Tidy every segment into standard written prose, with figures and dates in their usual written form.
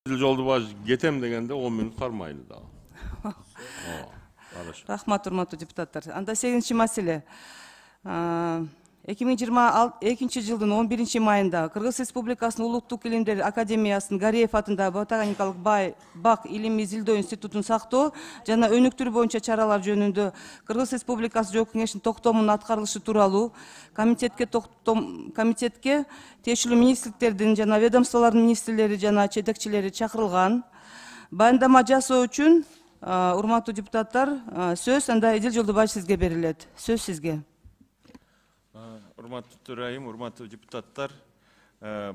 Жолдубаш кетем дегенде 10 минут кармайлы дагы. Рахмат, урматтуу депутаттар. Анда 8-чи маселе. 2022 жылдын 11 майында Кыргыз Республикасынын Улуттук илимдер академиясынын Гариев атындагы ботаникалык бак илимий изилдөө институтун сактоо жана өнүктүрүү боюнча чаралар жөнүндө Кыргыз Республикасы Жоок кеңешинин токтомунун аткарылышы тууралуу комитетке тиешелүү министрликтердин жана ведомстволордун министрлери жана жетекчилери чакырылган. Баяндама жасоо үчүн урматтуу депутаттар, сөз анда Эдил Жолдубаев сизге берилет. Сөз сизге. Урматтуу төрайым, урматтуу депутаттар,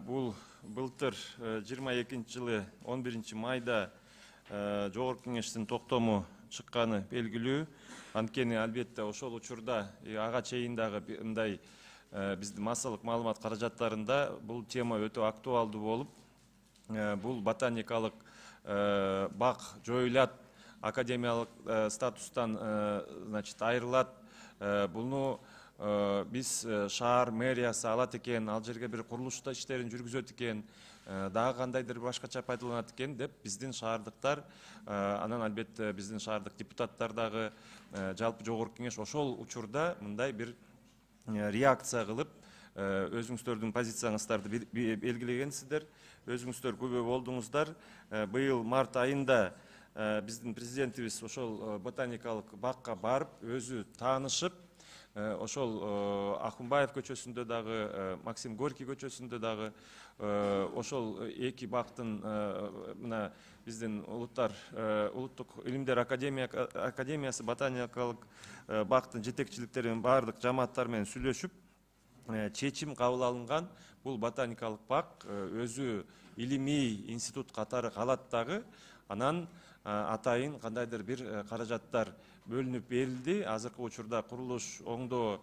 бул былтыр 22 жылы 11 майда Жогорку кеңештин токтому чыкканы белгилүү. Анткени албетте ошол учурда ага чейин дагы мындай биздин массалык маалымат каражаттарында бул тема өтө актуалдуу болуп, бул ботаникалык бак жоюлат, академиялык статустан айрылат. Буну биз шаар мэриясы алат экен, ал жерге бир курулуш иштерин жүргүзөт экен, дагы кандайдыр башкача пайдаланат экен деп биздин шаардыктар, анан албетте биздин шаардык депутаттар дагы, жалпы Жогорку кеңеш ошол учурда мындай бир реакция кылып, өзүңүздөрдүн позицияңыздарды белгилегенсиздер, өзүңүздөр күбө болдуңуздар. Быйыл март айында биздин президентибиз ошол ботаникалык бакка барып, өзү таанышып, ошол Акунбаев көчөсүндө дагы, Максим Горький көчөсүндө дагы ошол эки бактын мына биздин улуттук илимдер академиясы ботаникалык бактын жетекчиликтеринин баардык жамааттар менен сүйлөшүп, чечим кабыл алынган. Бул ботаникалык бак өзү илимий институт катары калат дагы. Анан атайын кандайдыр бир каражаттар бөлүнүп берилди. Азыркы учурда курулуш оңдоо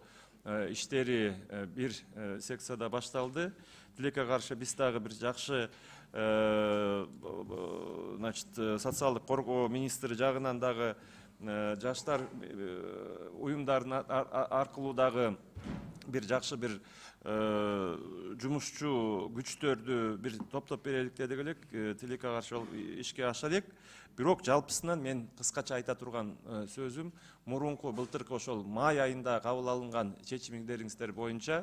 иштери бир секцияда башталды. Тилекке каршы биз дагы бир жакшы социалдык коргоо министри жагынан дагы жаштар уюмдарынын аркылуу дагы бир жакшы бир жумушчу күчтөрдү бир топтоп берелик дедик элек. Тилекке каршы ишке аша элек. Бирок жалпысынан мен кыскача айта турган сөзүм, мурунку былтыркы ошол май айында кабыл алынган чечимдериңиздер боюнча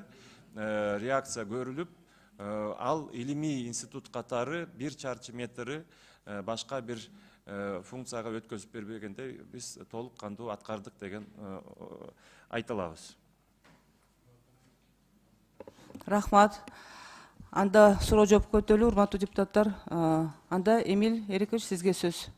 реакция көрүлүп, ал илимий институт катары 1 чарчы метри башка бир функцияга өткөзүп бербегенде биз толук кандуу аткардык деген айта алабыз. Рахмат. Анда суроо жооп көтөлүү, урматтуу депутаттар. Анда Эмиль Эрикович, сизге сөз.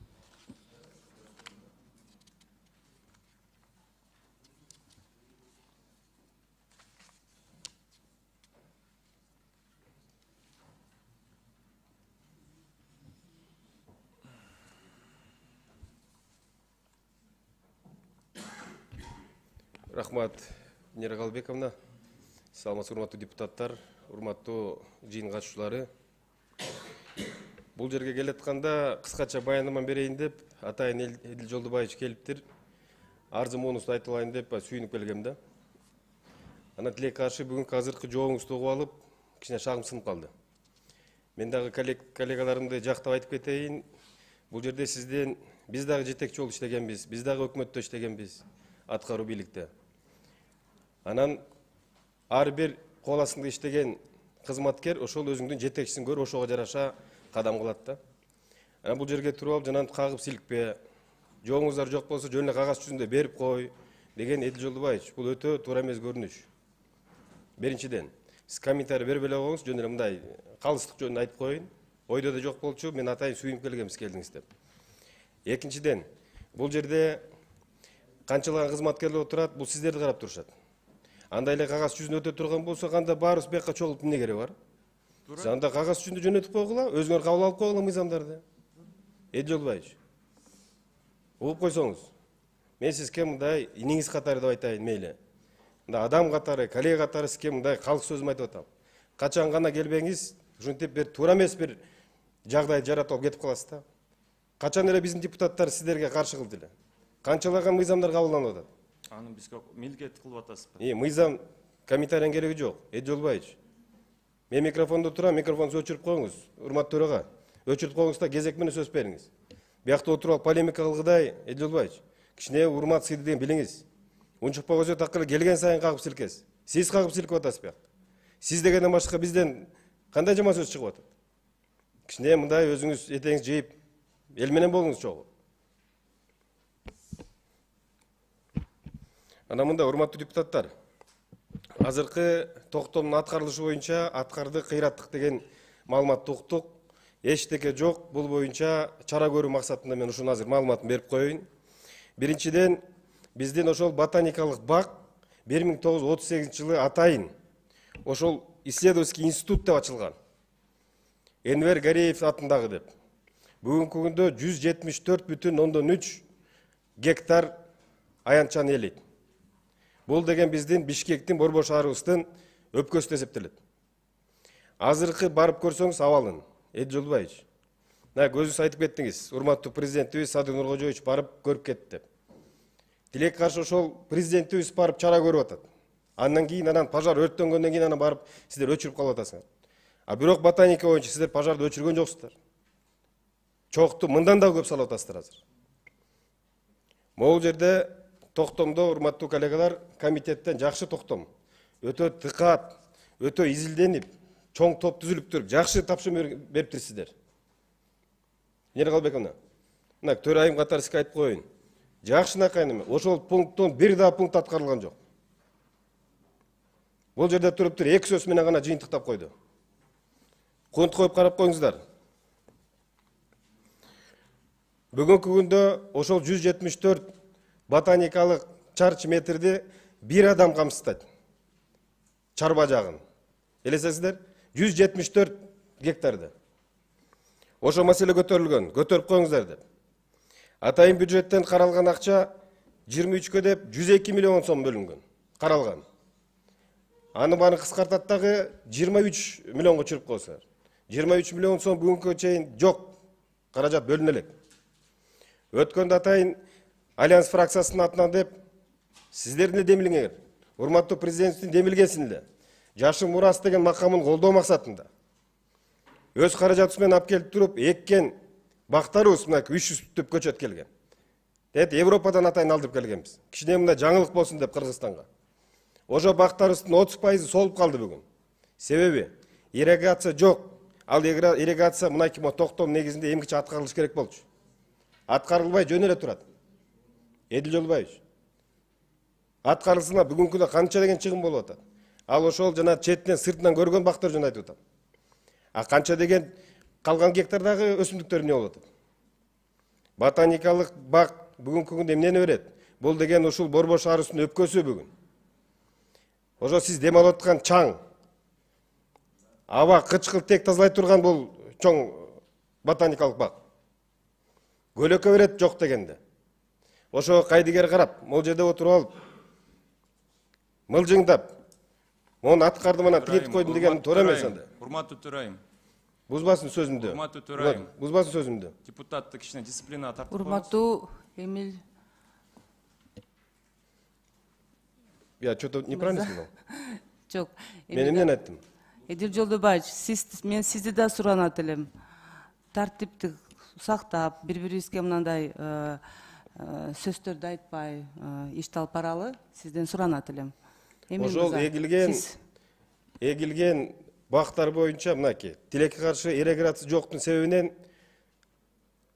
Рахмат, Венера Галбековна. Саламатсыз, урматтуу депутаттар, урматтуу жыйын катышуучулары. Бул жерге келатканда кыскача баяндама берейин деп, атайын Эдил Жолдубаевич келиптир. Арзы монусту айтылайын деп сүйүнүп келгем да. Анан тилекке каршы бүгүнкү азыркы жообуңузду угуп алып, кичине шагым сынып калды. Мен дагы коллегаларымды жактап айтып кетейин. Бул жерде сизден биз дагы жетекчи болуп иштегенбиз, биз дагы өкмөттө иштегенбиз, аткаруу бийликте. Анан ар бир кол астында иштеген кызматкер ошол өзүңдүн жетекчисин көрүп, ошого жараша кадам кылат да. Анан бул жерге туруп алып, жанагынтип кагып силикпе, жообуңуздар жок болсо жөн эле кагаз жүзүндө берип кой деген Эдил Жолдубаевич, бул өтө туура эмес көрүнүш. Биринчиден, сиз комментарий бербей эле коюңуз, жөн эле мындай калыстык жөнүндө айтып коеюн. Ойдо да жок болчу, мен атайын сүйүнүп келгем сиз келдиңиз деп. Экинчиден, бул жерде канчалаган кызматкерлер отурат, бул сиздерди карап турушат. Андай эле кагаз жүзүндө өтө турган болсо, кандай баарыбыз бияка чогулуп эмне кереги бар? Сиз анда кагаз жүзүндө жөнөтүп койгула, өзүңөр кабыл алып койгула мыйзамдарды. Эдил Жолдубаевич, угуп койсоңуз. Мен сизге мындай иниңиз катары деп айтайын, мейли. Мындай адам катары, коллега катары сизге мындай калк сөзүм айтып атам. Качан гана келбеңиз, ушинтип бир туура эмес бир жагдайды жаратып алып кетип каласыз да. Качан эле биздин депутаттар сиздерге каршы кылды эле? Канчалаган мыйзамдар кабылданып атат? Аны бизге милдет кылып атасызбы? Мыйзам комментарийдин кереги жок. Эдил Жолдубаевич, мен микрофондо турам, микрофонуңузду өчүрүп коюңуз, урматтуу төрага. өчүрүп коюңуз да кезек менен сөз бериңиз. Биякта отуруп алып полемика кылгыдай, Эдил Жолдубаевич, кичине урмат сыйды деген билиңиз. Унчукпа көзө такыр келген сайын кагып силкесиз. Сиз кагып силкип атасыз биякта. Сиз дегенден башка бизден кандай жаман сөз чыгып атат? Кичине мындай өзүңүз этеңиз жыйып, эл менен болуңуз чогуу. Ана мында урматтуу депутаттар, азыркы токтомдун аткарылышы боюнча аткарды кыйраттык деген маалыматты уктук. Эчтеке жок, бул боюнча чара көрүү максатында мен ушуну азыр маалыматын берип коеюн. Биринчиден, биздин ошол ботаникалык бак 1938 жылы атайын ошол исследовательский институт деп ачылган. Энвер Гареев атындагы деп. Бүгүнкү күндө 174,3 гектар аянтчаны ээлейт. Бул деген биздин Бишкектин Борбор шаарыбыздын өпкөсү эсептелет. Азыркы барып көрсөңүз абалын, Эдил Жолдубаевич. Көзүңүз айтып кеттиңиз, урматтуу президентибиз Садыр Нуркожоевич барып көрүп кетти деп. Тилекке каршы ошол президентибиз барып чара көрүп атат. Андан кийин анан пожар өрттөнгөндөн кийин анан барып сиздер өчүрүп калып атасыңар. А бирок ботаника боюнча сиздер пожарды өчүргөн жоксуздар. Чокту мындан да көп салып атасыздар азыр. Могул жерде токтомдо урматтуу коллегалар комитеттен жакшы токтом. Өтө тыкаат, өтө изилденип, чоң топ түзүлүп туруп, жакшы тапшырма бериптирсиздер. Энер Калбековна, мына төрайым катары сизге айтып коеюн. Жакшынакай неме, ошол пункттон бир да пункт аткарылган жок. Бул жерде туруптур эки сөз менен гана жыйынтыктап койду. Кунт коюп карап коюңуздар. Бүгүнкү күндө ошол 174 ботаникалык чарчы метрди бир адам камсыздайт. Чарба жагын. Элесесиздер? 174 гектарды. Ошо маселе көтөрүлгөн, көтөрүп коюңуздар деп. Атайын бюджеттен каралган акча 23кө деп 102 миллион сом бөлүнгөн. Каралган. Аны баарын кыскартат дагы 23 миллионго чыгып койсо. 23 миллион сом бүгүнкү чейин жок. Каражат бөлүнө элек. Өткөндө атайын Альянс фракциясынын атынан деп сиздердин демилиңер, урматтуу президенттин демилгесин эле Жашыл Мурас деген макамын колдоо максатында өз каражатыбыз менен алып келип туруп эккен бактарыбыз мына 300 түп көчөт келген. Дет Европадан атайын алдырып келгенбиз. Кичине мына жаңылык болсун деп Кыргызстанга. Ошо бактарыбыздын 30% солуп калды бүгүн. Себеби ирригация жок. Ал ирригация мынакей токтом негизинде эмгиче аткарылыш керек болчу. Аткарылбай жөн эле турат. Эдил Жолдубаевич. Аткарылсына бүгүнкү канча деген чыгым болуп атат. Ал ошол жана четтен сыртынан көргөн бактар жөн айтып атам. А канча деген калган гектардагы өсүмдүктөр эмне болуп атат? Ботаникалык бак бүгүнкү күндө эмнени берет? Бул деген ушул Борбор шаарыбыздын өпкөсү бүгүн. Ошо сиз дем алып аткан чаң, аба кычкылтек тазалай турган бул чоң ботаникалык бак. Көлөкө берет жок дегенде. Ошо кайдыгер карап, могул жерде отуруп алып, мылжыңдап, мону аткарды мана тигетип койдум деген туура эмес анда. Урматтуу төрайым. Бузбасын сөзүмдү. Урматтуу төрайым. Бузбасын сөзүмдү. Депутатты кичине дисциплинага тартып коюңуз. Урматтуу Эмил. Я что-то неправильно сказал? Жок. Мен эмнени айттым? Эдил Жолдубаевич, мен сизди да суранат элем. Тартипти сактап, бири-бирибизге мындай сөздөрдү айтпай, ишти алып баралы, сизден суранат элем. Ошол эгилген бактар боюнча мынакей, тилекке каршы ирригация жоктун себебинен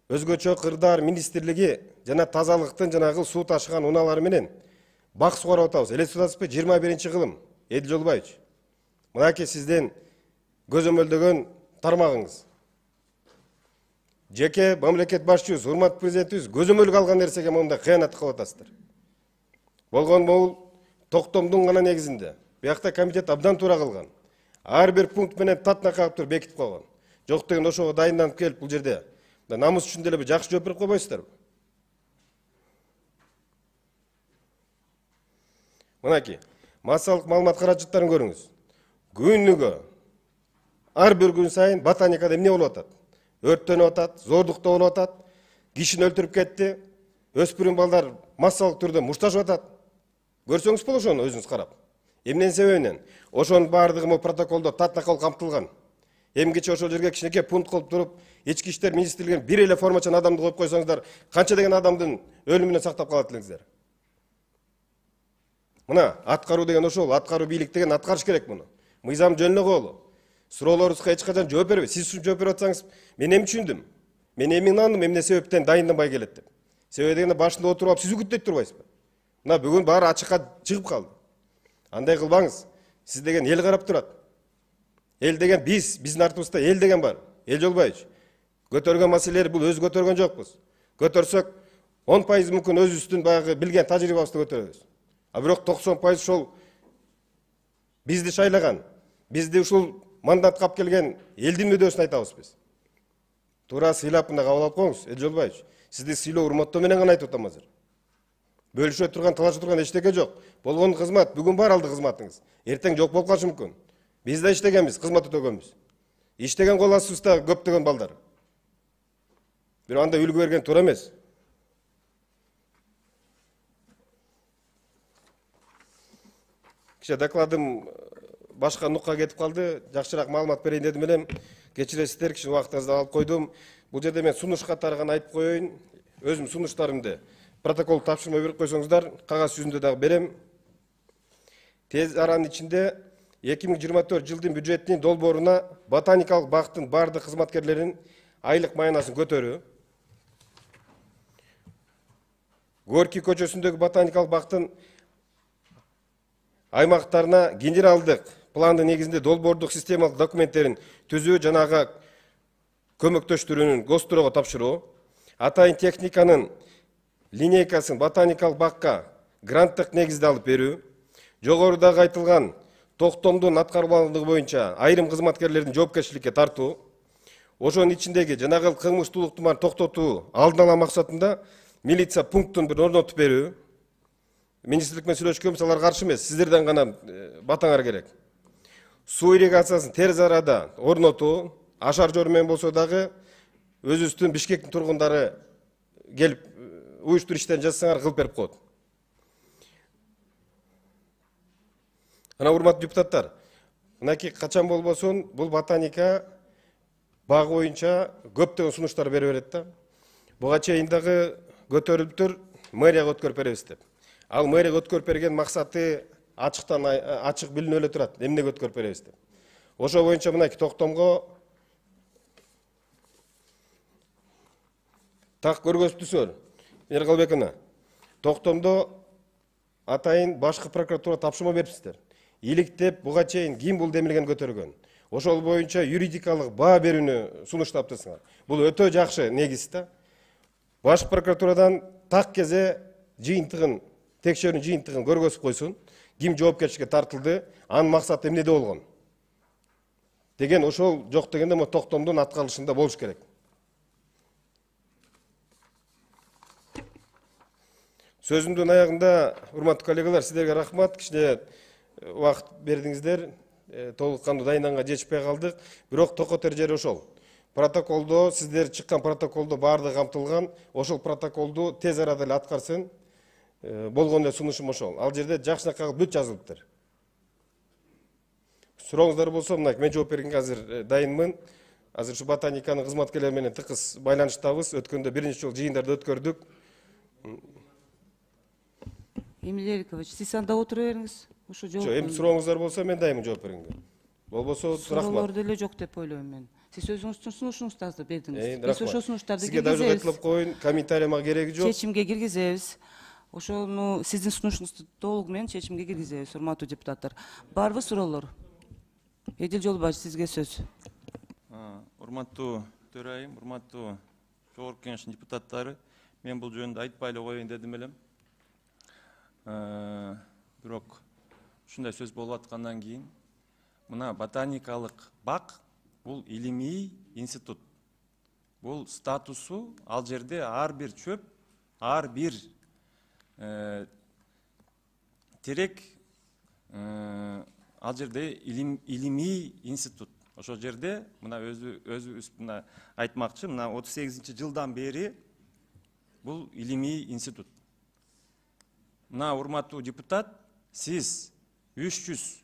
өзгөчө Кырдар министрлиги жана тазалыктын жанагы суу ташыган унаалары менен бак сугарып атабыз. Элестип атасызбы? 21 кылым. Эдил Жолдубаевич. Мынакей сизден көзөмөлдөгөн тармагыңыз. Жеке мамлекет башчыбыз, урматтуу президентибиз көзөмөлгө алган нерсеге мындай кыянат кылып атасыздар. Болгон могул токтомдун гана негизинде. Биякта комитет абдан туура кылган. Ар бир пункт менен татна кагып туруп бекитип койгон. Жок деген ошого дайынданып келип бул жерде намыс үчүн деле жакшы жооп берип койбойсуздарбы? Мынакей, массалык маалымат каражаттарын көрүңүз. Күнүгө ар бир күн сайын ботаникада эмне болуп атат? Өрттөнүп атат, зордукта болуп атат, кишини өлтүрүп кетти, өспүрүм балдар массалык түрдө мушташып атат. Көрсөңүз болот ошону өзүңүз карап. Эмненин себебинен? Ошонун баардыгы протоколдо татна кылып камтылган. Эмгиче ошол жерге кичинекей пункт кылып туруп, ички иштер министрлигинин бир эле формачан адамды коюп койсоңуздар, канча деген адамдын өлүмүнөн сактап калат элеңиздер? Мына аткаруу деген ошол, аткаруу бийлик деген аткарыш керек муну. Мыйзам жөн эле коелу. Суроолорубузга эч качан жооп бербейт. Сиз үчүн жооп берип атсаңыз, мен эми түшүндүм. Мен эми ыңдандым, эмне себептен дайындабай келет деп. Себеби дегенде башында отуруп алып сиз үгүттөй турбайсызбы? Мына бүгүн баары ачыкка чыгып калды. Андай кылбаңыз. Сиз деген эл карап турат. Эл деген биздин артыбызда эл деген бар. Эл Жолбаевич. Көтөргөн маселелер бул өзү көтөргөн жокпуз. Көтөрсөк 10% мүмкүн өзүбүздүн баягы билген тажрыйбабызды көтөрөбүз. А бирок 90% ошол бизди шайлаган, бизди ушул мандатка алып келген элдин мүдөөсүн айтабыз биз. Туура сыйлап мына кабыл алып коюңуз, Эл Жолбаевич. Сизди сыйлоо урматтоо менен гана айтып атам азыр. Бөлүшө турган, талашып турган эчтеке жок. Болгон кызмат, бүгүн бар алды кызматыңыз. Эртең жок болуп калышы мүмкүн. Биз да иштегенбиз, кызмат өтөгөнбүз. Иштеген кол астыбызда көптөгөн балдар. Бирок анда үлгү берген туура эмес. Киче докладым башка нукка кетип калды. Жакшыраак маалымат берейин дедим элем. Кечиресиздер, кичине убактыңызды алып койдум. Бул жерде мен сунуш катары гана айтып коеюн. Өзүм сунуштарымды протокол тапшырма берип койсоңуздар, кагаз жүзүндө дагы берем. Тез аранын ичинде 2024 жылдын бюджетинин долбооруна ботаникалык бактын бардык кызматкерлеринин айлык маянасын көтөрүү, Горький көчөсүндөгү ботаникалык бактын аймактарына генералдык пландын негизинде долбоордук системалык документтерин түзүү жанагы көмөктөштүрүүнүн госбюрого тапшыруу, атайын техниканын линейкасын ботаникалык бакка гранттык негизде алып берүү, жогорудагы айтылган токтомдун аткарылбагандыгы боюнча айрым кызматкерлердин жоопкерчиликке тартуу, ошонун ичиндеги жанагы кылмыштуулукту баарын токтотуу алдын ала максатында милиция пунктун бир орнотуп берүү. Министрлик менен сүйлөшкөнбүз, алар каршы эмес, сиздерден гана батаңар керек. Суу ирригациясын терс арада орнотуу, ашар жор менен болсо дагы өзүбүздүн Бишкектин тургундары келип уюштуруп иштерин жасасаңар кылып берип коет. Ана урматтуу депутаттар, мынакей качан болбосун бул ботаника багы боюнча көптөгөн сунуштар бере берет да. Буга чейин дагы көтөрүлүптүр, мэрияга өткөрүп беребиз деп. Ал мэрияга өткөрүп берген максаты ачыктан ачык билинип эле турат, эмнеге өткөрүп беребиз деп. Ошо боюнча мынакей токтомго так көргөзүптүсүңөр. Эргалбековна, токтомдо атайын башкы прокуратура тапшырма берипсиздер. Иликтеп буга чейин ким бул демилген көтөргөн. Ошол боюнча юридикалык баа берүүнү сунуштаптырсыңар. Бул өтө жакшы негиз да. Баш прокуратурадан так кезде жыйынтыгын, текшерүүнүн жыйынтыгын көргөзүп койсун. Ким жоопкерчиликке тартылды, анын максаты эмнеде болгон деген ошол жок дегенде мо токтомдун аткарылышында болуш керек. Сөзүмдүн аягында, урматтуу коллегалар, сиздерге рахмат. Кичине убакыт бердиңиздер. Толук кандуу дайынданга жетишпей калдык. Бирок токотор жери ошол. Протоколдо, сиздер чыккан протоколдо баардыгы камтылган. Ошол протоколду тез арада эле аткарсын. Болгон эле сунушум ошол. Ал жерде жакшынакай бүт жазылыптыр. Сурооңуздар болсо, мына мен жооп бергенге азыр дайынмын. Азыр ушу ботаниканын кызматкерлери менен тыкыз байланыштабыз. Өткөндө биринчи жолу жыйындарды өткөрдүк. Эмиль Эрикович, сиз анда отура бериңиз. Ушу жооп. Эми сурооңуздар болсо мен дайымын жооп бергенге. Болбосо рахмат. Суроолор деле жок деп ойлойм мен. Сиз өзүңүздүн сунушуңузду бердиңиз. Биз ошол сунуштарды сизге дагы айтылып коеюн, комментарийга кереги жок. Чечимге киргизебиз. Ошону сиздин сунушуңузду толугу менен чечимге киргизебиз, урматтуу депутаттар. Барбы суроолор? Эдил Жолбаевич, сизге сөз. Урматтуу төрайым, урматтуу Жогорку Кеңештин депутаттары, мен бул жөнүндө айтпай эле коеюн дедим элем. Бирок ушундай сөз болуп аткандан кийин, мына ботаникалык бак бул илимий институт. Бул статусу ал жерде ар бир чөп, ар бир терек ал жерде илимий институт. Ошол жерде мына өзүбүз мына айтмакчы, мына 38-жылдан бери бул илимий институт. Мына урматтуу депутат, сиз 300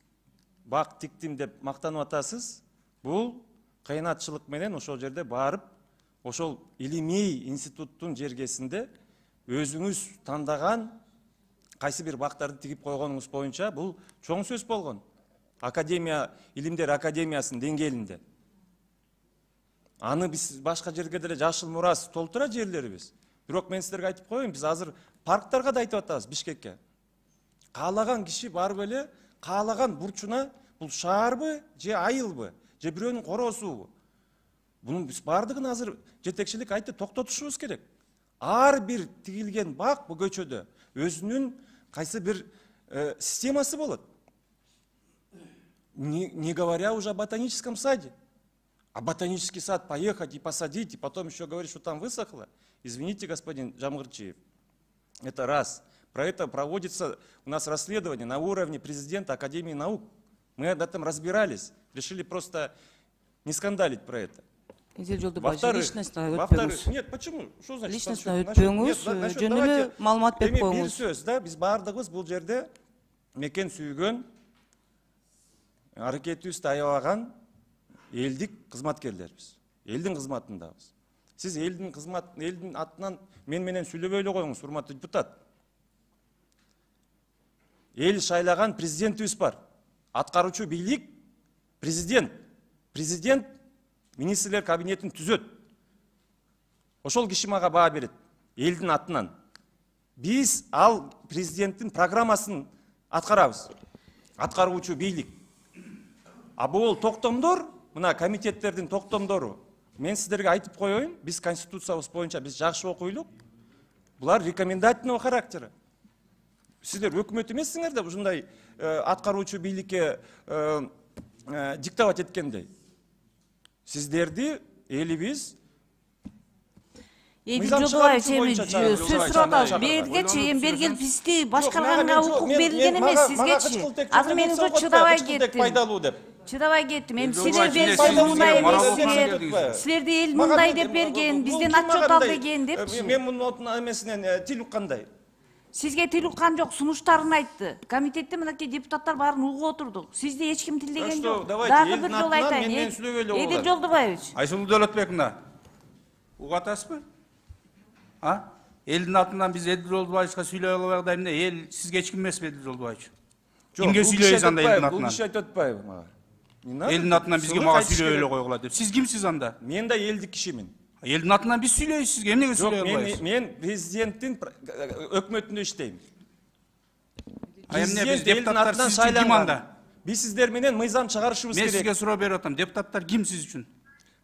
бак тиктим деп мактанып атасыз. Бул кыйынатчылык менен ошол жерде барып ошол илимий институттун жергесинде өзүңүз тандаган кайсы бир бактарды тигип койгонуңуз боюнча бул чоң сөз болгон. Академия, илимдер академиясынын деңгээлинде. Аны биз башка жерге деле жашыл мурас толтура жерлерибиз. Бирок мен силерге айтып коеюн, биз азыр парктарга да айтып атабыз Бишкекке. Каалаган киши барып эле, каалаган бурчуна бул шаарбы, же айылбы, же бирөөнүн короосубу. Bunun biz bardığın hazır жетекçilik айтты токтотушубуз керек. Ар бир тигилген бак bu көчөдө өзүнүн кайсы бир системасы болот. Не говоря уже о ботаническом саде. А ботанический сад поехать и посадить, и потом еще говорить, что там высохло. Извините, господин Жамгырчиев. Это раз. Про это проводится у нас расследование на уровне президента Академии наук. Мы об этом разбирались. Решили просто не скандалить про это. Во-вторых, нет, почему? Что значит? Личностно өтпөңүз, жөн эле маалымат берип коюңуз. Бир сөз да, биз бардыгыбыз бул жерде мекен сүйгөн, аракетибизди аябаган элдик кызматкерлербиз. Элдин кызматындабыз. Сиз элдин атынан мен менен сүйлөбөй эле коюңуз, урматтуу депутат. Эл шайлаган президентибиз бар. Аткаруучу бийлик президент. Президент министрлер кабинетин түзөт. Ошол киши мага баа берет. Элдин атынан. Биз ал президенттин программасын аткарабыз. Аткаруучу бийлик. А бул токтомдор, мына комитеттердин токтомдору. Мен сиздерге айтып коеюн, биз конституциябыз боюнча биз жакшы окуйлук. Булар рекомендательного характера. Сиздер өкмөт эмессиңер да ушундай аткаруучу бийликке диктовать эткендей. Сиздерди элибиз Эдил Жолдубаев сөз сурап атабыз. Берге чейин бергел бизди башкарганга укук берилген эмес, сизгечи. Азыр мен уже чыдабай кеттим. Чыдабай кеттим. Эми силерден мындай эмес, силерди эл мындай деп берген, бизден отчет ал деген депчи. Мен мунун эмесинен тил уккандай. Сизге тил уккан жок, сунуштарын айтты. Комитетте мынакей депутаттар баарын угуп отурдук. Сизди эч ким тилдеген жок. Дагы бир жолу айтайын. Эдил Жолдубаевич. Айсулуу Дөөлөтбековна, угуп атасызбы? Элдин атынан биз Эдил Жолдубаевичке сүйлөй албай да эмне? Эл сизге эч ким эмеспи Эдил Жолдубаевич? Кимге сүйлөйсүз анда элдин атынан? Бул киши айтып атпайбы мага? Элдин атынан бизге мага сүйлөй эле койгула деп. Сиз кимсиз анда? Мен да элдик кишимин. Элдин атынан биз сүйлөйбүз сизге, эмнеге сүйлөй албайбыз? Мен президенттин өкмөтүндө иштейм. Эмне биз депутаттар сиз үчүн ким анда? Биз сиздер менен мыйзам чыгарышыбыз керек. Мен сизге суроо берип атам, депутаттар ким сиз үчүн?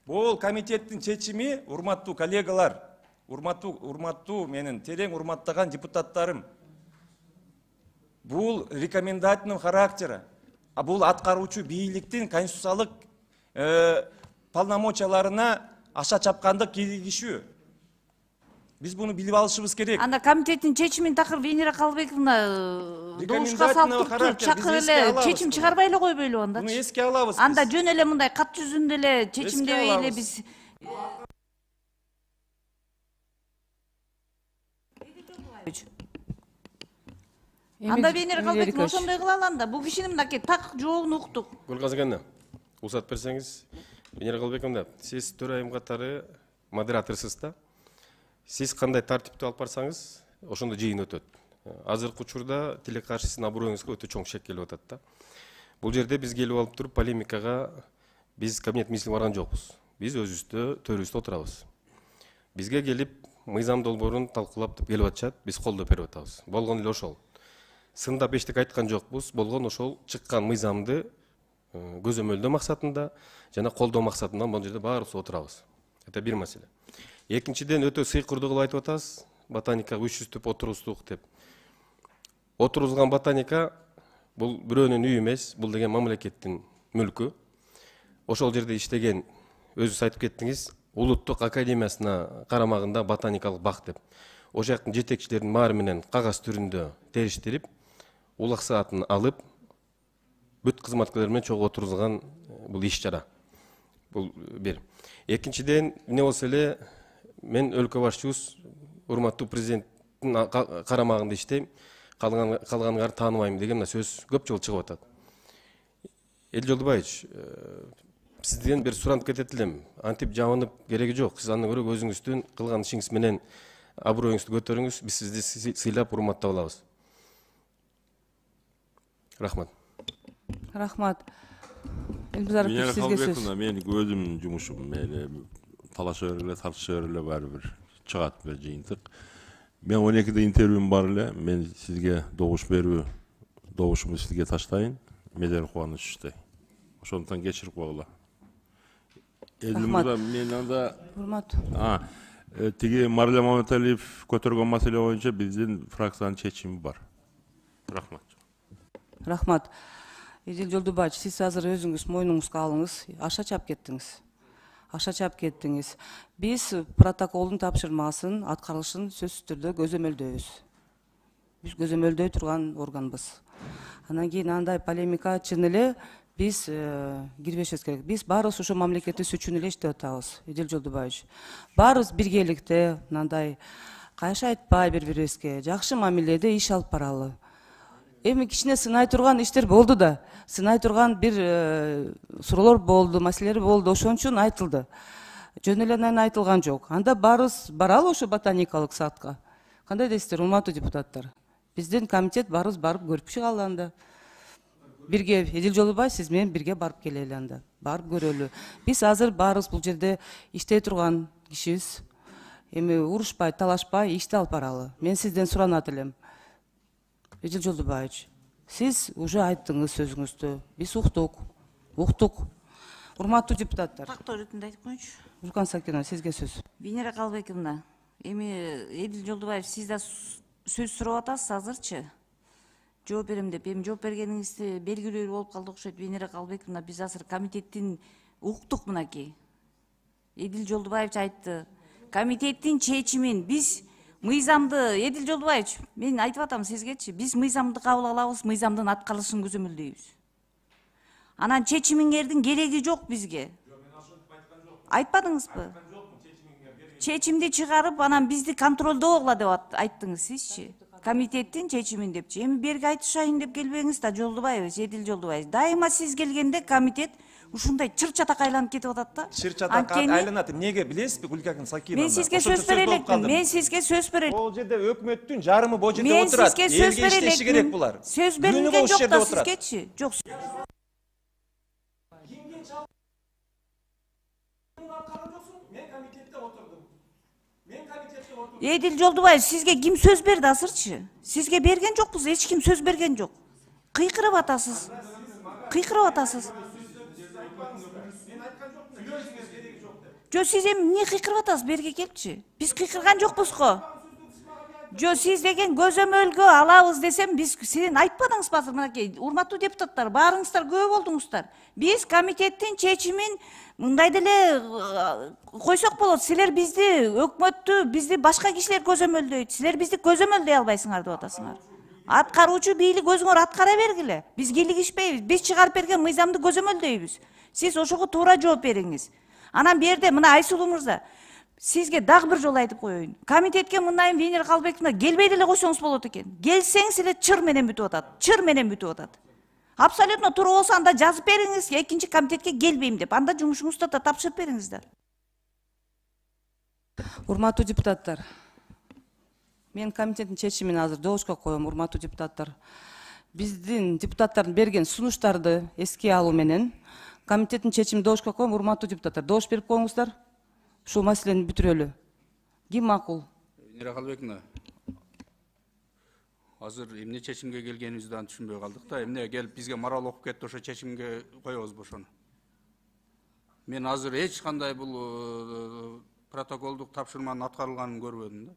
Бул комитеттин чечими, урматтуу коллегалар, урматтуу менин терең урматтаган депутаттарым. Бул рекомендательный характера. А бул аткаруучу бийликтин конституциялык полномочияларына аша чапкандык киргизүү. Биз буну билип алышыбыз керек. Анда комитеттин чечимин такыр Венера Калбековна добушка салып чакыр эле чечим чыгарбай эле койбойлу анда. Буну эске алабыз. Анда жөн эле мындай кат жүзүндө эле чечимдебей эле биз Анда Венера Калбековна ошондой кыла алам да. Бул кишинин мынакей так жообун уктук. Гүлказыганна, уруксат берсеңиз, Венера Калбековна, сиз төрайым катары модераторсуз да. Сиз кандай тартипти алып барсаңыз, ошондо жыйын өтөт. Азыркы учурда тиле каршы сиздин аброюңузга өтө чоң шек келип атат да. Бул жерде биз келип алып туруп полемикага биз кабинет министри барган жокпуз. Биз өзүбүздө төрүбүздө отурабыз. Бизге келип мыйзам долбоорун талкуулап келип атышат, биз колдоп берип атабыз. Болгон эле ошол. Сындап эчтеке айткан жокпуз, болгон ошол чыккан мыйзамды көзөмөлдөө максатында жана колдоо максатында бул жерде баарыбыз отурабыз. Это бир маселе. Экинчиден өтө сыйкырдуу кылып айтып атасыз, ботаникага 300 түп отургуздук деп. Отургузган ботаника бул бирөөнүн үйү эмес, бул деген мамлекеттин мүлкү. Ошол жерде иштеген, өзүңүз айтып кеттиңиз, улуттук академиясына карамагында ботаникалык бак деп. Ошол жактын жетекчилеринин баары менен кагаз түрүндө териштирип, улак саатын алып, бүт кызматкерлер менен чогуу отургузган бул иш-чара. Бул бир. Экинчиден, эмне болсо эле мен өлкө башчыбыз урматтуу президенттин карамагында иштейм, калганыңарды тааныбайм деген сөз көп жолу чыгып атат. Эдил Жолдубаевич, сизден бир суранып кетет элем. Антип жабынып кереги жок. Сиз андан көрө өзүңүздүн кылган ишиңиз менен аброюңузду көтөрүңүз. Биз сизди сыйлап, урматтап алабыз. Рахмат. Рахмат. Элбизаров Венера сизге сөз. Калбековна, мен өзүмдүн жумушум, мен талаша бергиле, тартыша бергиле баары бир чыгат бир жыйынтык. Мен 12'de интервьюм бар эле, мен сизге добуш берүү, добушумду сизге таштайын, медер кубанычтай. Ошондуктан кечирип койгула. Рахмат. Мен анда Урмат. тиги Марля Маматалиев көтөргөн маселе боюнча биздин фракциянын чечими бар. Рахмат. Рахмат. Эдил Жолдубаевич, сиз азыр өзүңүз мойнуңузга алыңыз. Аша чап кеттиңиз. Аша чап кеттиңиз. Биз протоколдун тапшырмасын, аткарылышын сөзсүз түрдө көзөмөлдөйбүз. Биз көзөмөлдөй турган органбыз. Анан кийин андай полемика чын эле биз кирбешибиз керек. Биз баарыбыз ошо мамлекеттик иш үчүн эле иштеп атабыз. Эдил Жолдубаевич. Баарыбыз биргеликте, мындай кайшы айтпай бири-бирибизге жакшы мамиледе иш алып баралы. Эми кичине сынай турган иштер болду да, сынай турган бир суроолор болду, маселелер болду, ошон үчүн айтылды. Жөн эле анан айтылган жок. Анда баарыбыз баралы ошо ботаникалык садка. Кандай дейсиздер, урматтуу депутаттар? Биздин комитет баарыбыз барып көрүп чыгалы анда. Бирге Эдил Жолдубаев сиз менен бирге барып келели анда. Барып көрөлү. Биз азыр баарыбыз бул жерде иштей турган кишибиз. Эми урушпай, талашпай ишти алып баралы. Мен сизден суранат элем. Эдил Жолдубаевич, сиз уже айттыңыз сөзүңүздү. Биз уктук. Урматтуу депутаттар. Тактоо иретинде айтып коюнчу. Уркан Сакинова, сизге сөз. Венера Калбековна, эми Эдил Жолдубаев, сиз да сөз сурап атасыз азырчы. Жооп берем деп, эми жооп бергениңизди белгилүү болуп калды окшойт. Венера Калбековна, биз азыр комитеттин уктук мынакей. Эдил Жолдубаевич айтты. Комитеттин чечимин биз мыйзамды, Эдил Жолдубаевич, мен айтып атам сизгечи, биз мыйзамды кабыл алабыз, мыйзамдын аткарылышын көзөмөлдөйбүз. Анан чечимиңердин кереги жок бизге. Айтпадыңызбы? Чечимди чыгарып, анан бизди контролдогула деп айттыңыз сизчи. Комитеттин чечимин депчи. Эми берги айтышайын деп келбеңиз да, Жолдубаевич, Эдил Жолдубаевич. Дайыма сиз келгенде комитет ушундай чыр-чатак айланып кетип атат да. Чыр-чатак айланат. Эмнеге билесизби, Гүлкакын Сакиновна? Мен сизге сөз бере элекмин. Мен сизге сөз бере. Бул жерде өкмөттүн жарымы бул жерде Мен отурат. сизге сөз бере Элге иштеши керек булар. элекмин. Сөз берилген жок да сизгечи. Жок. Эдил Жолдубаев, сизге ким сөз берди азырчы? Сизге берген жокпуз, эч ким сөз берген жок. Кыйкырып атасыз. Жо, сиз эми эмне кыйкырып атасыз? Берге келчи. Биз кыйкырган жокпуз го. Жо, сиз деген көзөмөлгө алабыз десем, биз сен айтпадыңызбы азыр мынакей, урматтуу депутаттар, баарыңыздар көп болдуңуздар. Биз комитеттин чечимин мындай деле койсок болот. Силер бизди, өкмөттү, бизди башка кишилер көзөмөлдөйт. Силер бизди көзөмөлдөй албайсыңар деп атасыңар. Аткаруучу бийлик өзүңөр аткара бергиле. Биз кийлигишпейбиз. Биз чыгарып берген мыйзамды көзөмөлдөйбүз. Сиз ошого туура жооп бериңиз. Анан берде мына Айсулуу мырза, сизге дагы бир жолу айтып коеюн. Комитетке мындайын Венера Калбековна келбей деле койсоңуз болот экен. Келсеңиз эле чыр менен бүтүп атат. Абсолютно туура болсо анда жазып бериңиз, экинчи комитетке келбейм деп. Анда жумушуңузду да тапшырып бериңиздер. Урматтуу депутаттар. Мен комитеттин чечимин азыр добушка коем, урматтуу депутаттар. Биздин депутаттардын берген сунуштарды эске алуу менен комитеттин чечимин добушка коем, урматтуу депутаттар. Добуш берип коюңуздар. Ушул маселени бүтүрөлү. Ким макул? Венера Калбековна, азыр эмне чечимге келгенибизди аны түшүнбөй калдык да. Эмне келип бизге морал окуп кетти, ошо чечимге коебузбу ошону. Мен азыр эч кандай бул протоколдук тапшырманын аткарылганын көрбөдүм да.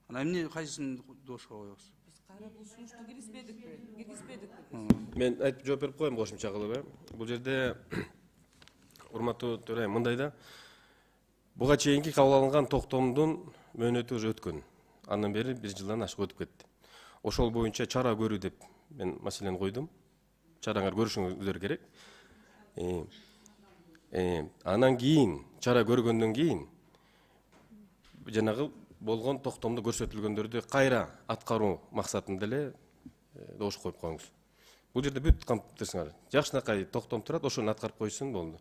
Анан эмне кайсысын добушка коебуз? Биз кайра бул сунушту киргизбедикпи? Мен айтып жооп берип коем кошумча кылып. Бул жерде урматтуу төрайым мындай да. Буга чейинки кабыл алынган токтомдун мөөнөтү уже өткөн. Андан бери 1 жылдан ашык өтүп кетти. Ошол боюнча чара көрүү деп мен маселени койдум. Чараңар көрүшүңүздөр керек. Анан кийин чара көргөндөн кийин жанагы болгон токтомдо көрсөтүлгөндөрдү кайра аткаруу максатында эле добуш коюп коюңуз. Бул жерде бүт камтып турсуңар. Жакшынакай токтом турат, ошону аткарып койсун болду.